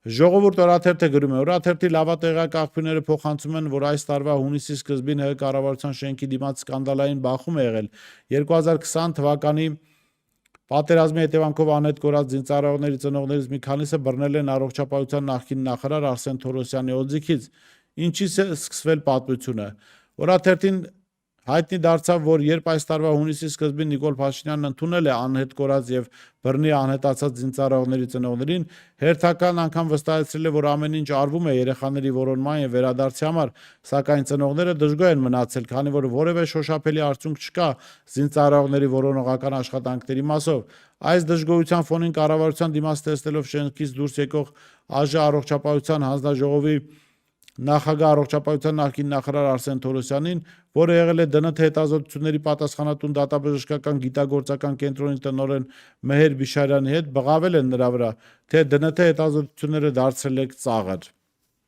Ժողովուրդ օրաթերթը գրում է. օրաթերթի լավատեղյակ աղբյուրները փոխանցում են, որ այս տարվա հունիսի սկզբին ՀՀ կառավարության շենքի դիմաց սկանդալային բախում է եղել 2020 թվականի պատերազմի հետևանքով անհետ կորած զինծառայողների ծնողներից մի քանիսը բռնել են առողջապահության նախկին նախարար Արսեն Թորոսյանի օձիքից, ինչից է սկսվել պատմությունը։ Օրաթերթին հայտնի դարձավ, որ երբ այս տարվա հունիսի սկզբին Նիկոլ Փաշինյանն ընդունել է անհետ կորած եւ բռնի անհետացած զինծառայողների ծնողներին, հերթական անգամ վստահեցրել է, որ ամեն ինչ արվում է երեխաների որոնման եւ վերադարձի համար, սակայն ծնողները դժգոհ են մնացել, քանի որ որևէ շոշափելի արդյունք չկա զինծառայողների որոնողական աշխատանքների մասով։ Այս դժգոհության ֆոնին կառավարության դիմաց տեսնելով շենքից դուրս եկող ԱԺ առողջապահության հանձնաժողովի նախագահ առողջապահության նախկին նախարար Արսեն Թորոսյանին, որը եղել է ԴՆԹ հետազոտությունների պատասխանատուն դատաբժշկական գիտագործական կենտրոնի տնօրեն Մեհեր Բիշարյանի հետ, բղավել են նրա վրա, թե ԴՆԹ հետազոտությունները դարձրել է ծաղր։